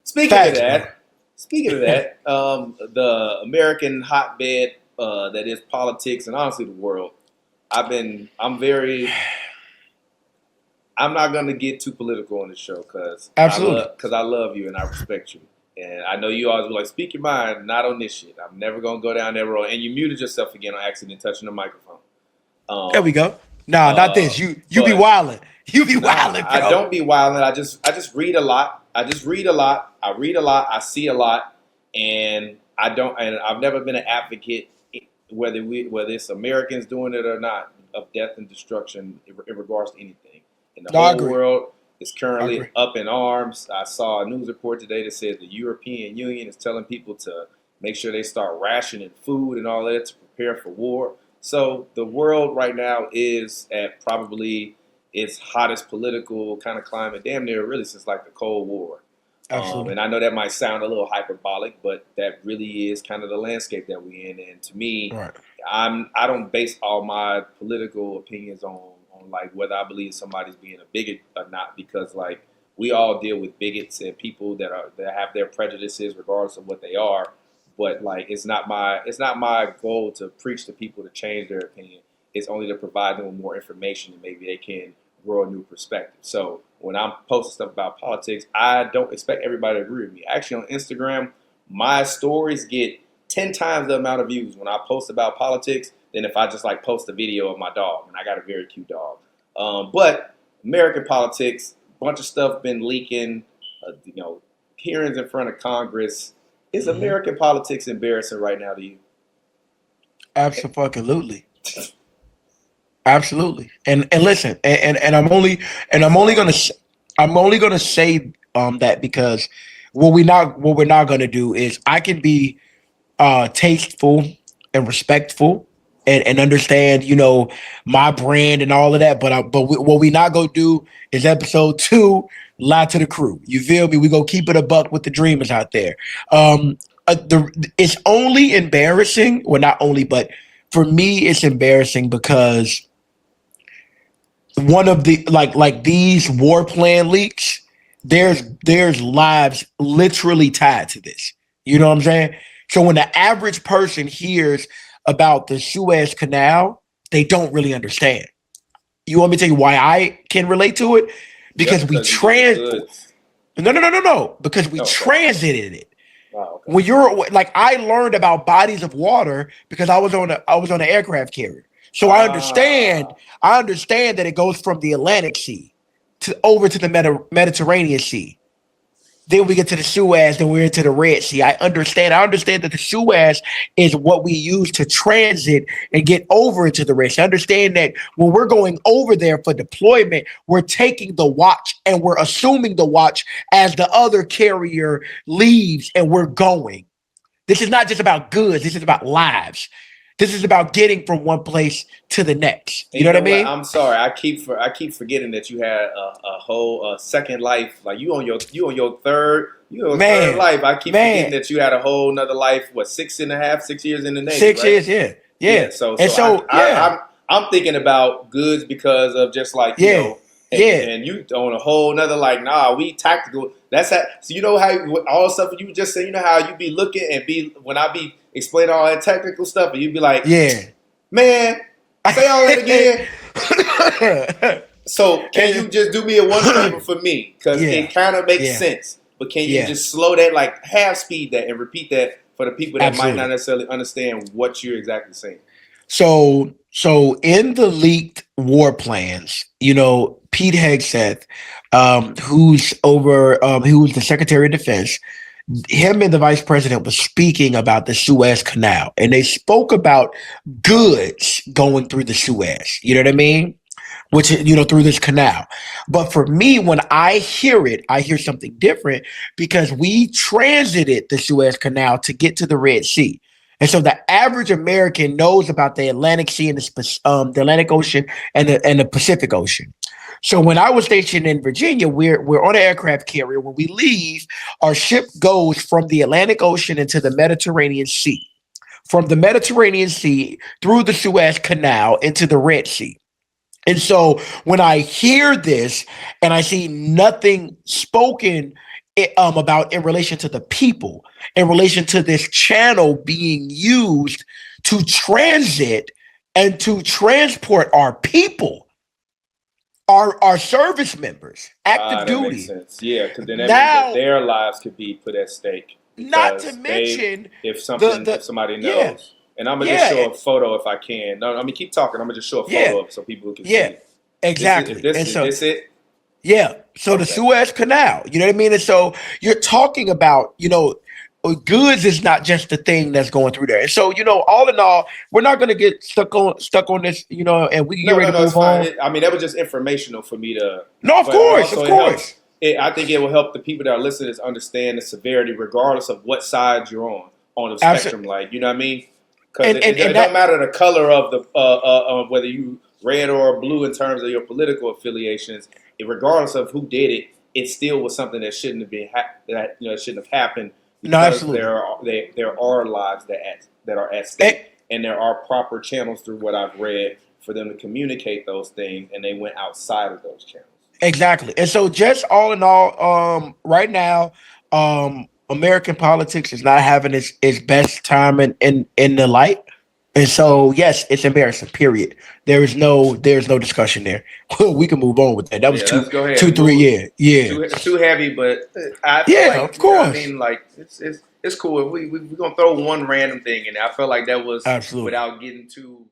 Speaking of Facts, bro. that, speaking of that, the American hotbed that is politics and honestly the world. I'm very. I'm not gonna get too political on this show Absolutely. because I love you and I respect you. And I know you always be like, speak your mind, not on this shit. I'm never gonna go down that road. And you muted yourself again on accident, touching the microphone. There we Um, go. Nah, not this. You be but wildin'. You be nah, wildin', I bro. don't be wilding. I just read a lot. I just read a lot. I read a lot. I see a lot, and I don't. And I've never been an advocate whether it's Americans doing it or not of death and destruction in regards to anything. And the No, I whole agree. world is I currently agree. up in arms. I saw a news report today that said the European Union is telling people to make sure they start rationing food and all that to prepare for war. So the world right now is at probably its hottest political kind of climate, damn near really since like the Cold War. Absolutely. And I know that might sound a little hyperbolic, but that really is kind of the landscape that we're in. And to me, Right. I don't base all my political opinions on like whether I believe somebody's being a bigot or not, because like we all deal with bigots and people that have their prejudices regardless of what they are. But like it's not my goal to preach to people to change their opinion. It's only to provide them with more information and maybe they can grow a new perspective. So when I'm posting stuff about politics, I don't expect everybody to agree with me. Actually, on Instagram, my stories get 10 times the amount of views when I post about politics than if I just like post a video of my dog. And I got a very cute dog. But American politics, bunch of stuff been leaking, hearings in front of Congress. Is Hmm. American politics embarrassing right now to you? Absolutely. Absolutely. And listen, and I'm only Sorry. gonna I'm only gonna say that because what we're not gonna do is I can be tasteful and respectful and understand, my brand and all of that. What we not gonna do is episode two lie to the crew. You feel me? We gonna keep it a buck with the dreamers out there. It's only embarrassing. Well, not only, but for me, it's embarrassing because one of the like these war plan leaks, there's lives literally tied to this. You know what I'm saying? So when the average person hears about the Suez Canal, they don't really understand. You want me to tell you why I can relate to it? Yep, Because we because you get the trans goods. no, because we Oh, okay. transited it. Wow, okay. When you're like, I learned about bodies of water because I was on an aircraft carrier. So Ah, I understand that it goes from the Atlantic Sea to over to the Mediterranean Sea. Then we get to the Suez, then we're into the Red Sea. I understand. I understand that the Suez is what we use to transit and get over into the Red Sea. I understand that when we're going over there for deployment, we're taking the watch and we're assuming the watch as the other carrier leaves and we're going. This is not just about goods. This is about lives. This is about getting from one place to the next. and You know you what I know what? mean? I'm sorry. I keep forgetting that you had a whole second life. Like you on your third Man, life. I keep forgetting man, that you had a whole nother life. What, 6.5, 6 years in the Navy, six right? years, yeah, Yeah. yeah. So And so I, so, I yeah, I'm thinking about goods because of just like yeah, yeah, and you on a whole nother like nah we tactical. That's how. So you know how all the stuff you just said. You know how you be looking and be when I be explaining all that technical stuff and you be like, yeah. man, say all that again. So can you just do me a one favor for me? Because Yeah, it kind of makes yeah, sense. But can you yeah. just slow that, like half speed that, and repeat that for the people that might not Absolutely. necessarily understand what you're exactly saying? So in the leaked war plans, Pete Hegseth, who's the Secretary of Defense, him and the Vice President was speaking about the Suez Canal, and they spoke about goods going through the Suez. You know what I mean? Which through this canal. But for me, when I hear it, I hear something different because we transited the Suez Canal to get to the Red Sea. And so the average American knows about the Atlantic Sea and the Atlantic Ocean and the Pacific Ocean. So when I was stationed in Virginia, we're on an aircraft carrier. When we leave, our ship goes from the Atlantic Ocean into the Mediterranean Sea. From the Mediterranean Sea through the Suez Canal into the Red Sea. And so when I hear this and I see nothing spoken about in relation to the people, in relation to this channel being used to transit and to transport our people, our service members, active That makes duty. sense. Yeah, because then that means that Now, their lives could be put at stake not to because mention if somebody yeah, knows, and I'm gonna just yeah, show a photo if I can. No, I mean keep talking. I'm gonna just show a yeah, photo up so people can yeah, see. This is if exactly. this And is so this it? yeah. So the Okay. Suez Canal, you know what I mean? And so you're talking about, goods is not just the thing that's going through there. And so, all in all, we're not going to get stuck on this, and we can get No, ready no, to no. It's move fine. on. I mean, that was just informational for me to, No, of but course, of also it helps. course. I think it will help the people that are listening understand the severity, regardless of what side you're on the spectrum. Absolutely. Like, you know what I mean? Because And it don't that matter the color of the whether you red or blue in terms of your political affiliations. Regardless of who did it, it still was something that shouldn't have been that it shouldn't have happened no, because absolutely. there are lives that are at Eh, stake, and there are proper channels through what I've read for them to communicate those things, and they went outside of those channels. exactly. And so just all in all, right now, American politics is not having its best time in the light. And so, yes, it's embarrassing. Period. There's no discussion there. We can move on with that. That was Yeah, two, let's go ahead two, and three. move. Yeah, yeah, It's too heavy, but I feel yeah. like Of you know what I course, mean. Like it's cool. If we're gonna throw one random thing in there. I felt like that was absolutely. without getting too